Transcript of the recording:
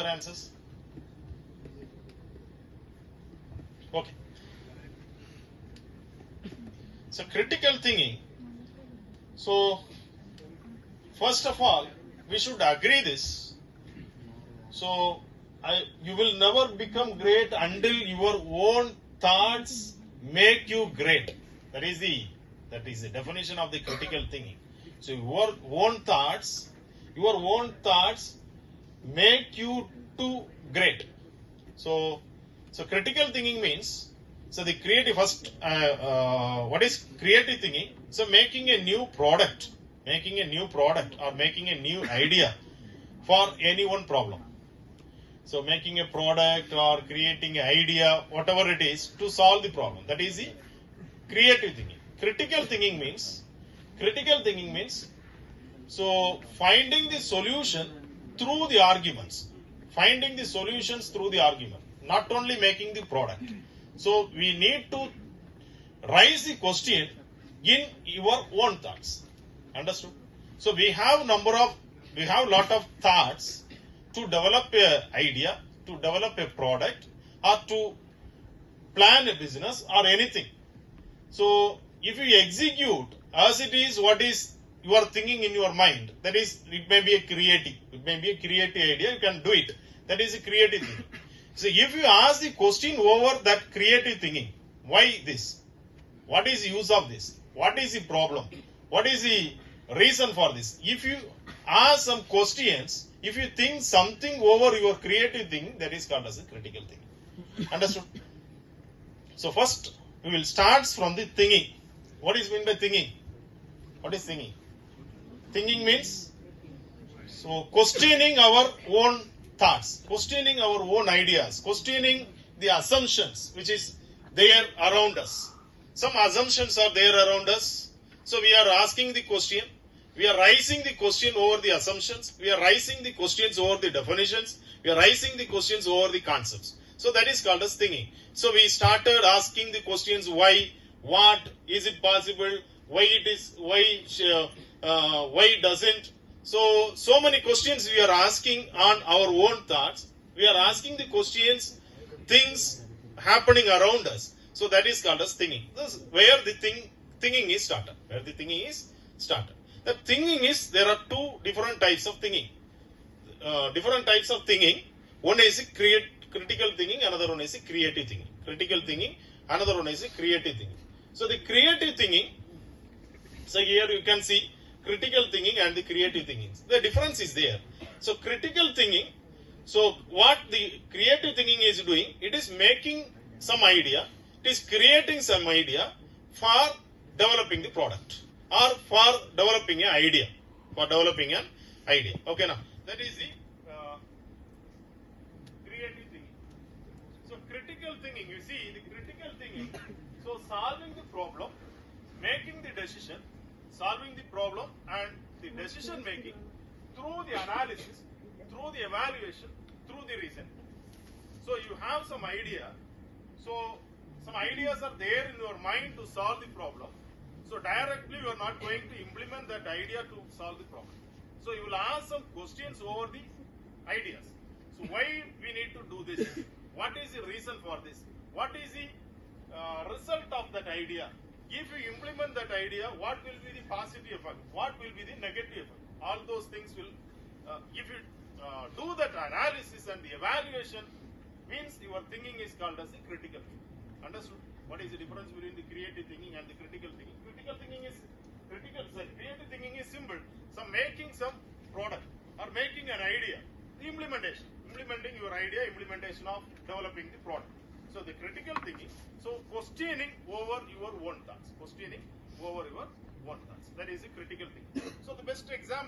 other answers? Okay. So critical thinking. So first of all, we should agree this. So you will never become great until your own thoughts make you great. That is the definition of the critical thinking. So your own thoughts make you to great. So critical thinking means, so the creative first, what is creative thinking? So making a new product or making a new idea for any one problem. So making a product or creating an idea, whatever it is, to solve the problem. That is the creative thinking. Critical thinking means, so finding the solution through the arguments. Finding the solutions through the argument. Not only making the product. So we need to raise the question in your own thoughts. Understood? So we have lot of thoughts to develop an idea, to develop a product, or to plan a business or anything. So if you execute as it is what is you are thinking in your mind, that is, it may be a creative idea, you can do it. That is a creative thinking. So if you ask the question over that creative thinking, why this? What is the use of this? What is the problem? What is the reason for this? If you ask some questions, if you think something over your creative thinking, that is called as a critical thinking. Understood? So first, we will start from the thinking. What is meant by thinking? What is thinking? Thinking means, so questioning our own thoughts, questioning our own ideas, questioning the assumptions which is there around us. Some assumptions are there around us. So we are asking the question. We are raising the question over the assumptions. We are raising the questions over the definitions. We are raising the questions over the concepts. So that is called as thinking. So we started asking the questions why, what, is it possible, why it is, why doesn't. So many questions we are asking on our own thoughts. We are asking the questions, things happening around us. So that is called as thinking. This is where the thinking is started. Where the thinking is started. The thinking is, there are two different types of thinking. One is critical thinking, another one is creative thinking. Critical thinking, another one is creative thinking. So the creative thinking, so here you can see critical thinking and the creative thinking. The difference is there. So critical thinking, so what the creative thinking is doing, it is making some idea, it is creating some idea for developing the product or for developing an idea. Okay, now that is the creative thinking. So critical thinking, you see the critical thinking, so solving the problem, making the decision, solving the problem and the decision making through the analysis, through the evaluation, through the reason. So you have some idea, so some ideas are there in your mind to solve the problem. So directly you are not going to implement that idea to solve the problem. So you will ask some questions over the ideas. So why we need to do this? What is the reason for this? What is the result of that idea? If you implement that idea, what will be the positive effect? What will be the negative effect? All those things will, if you do that analysis and the evaluation, means your thinking is called as the critical thinking. Understood? What is the difference between the creative thinking and the critical thinking? Creative thinking is simple. So making some product or making an idea. The implementing your idea, implementation of developing the product. So the critical thinking, so questioning over your own thoughts. That is the critical thinking. So the best example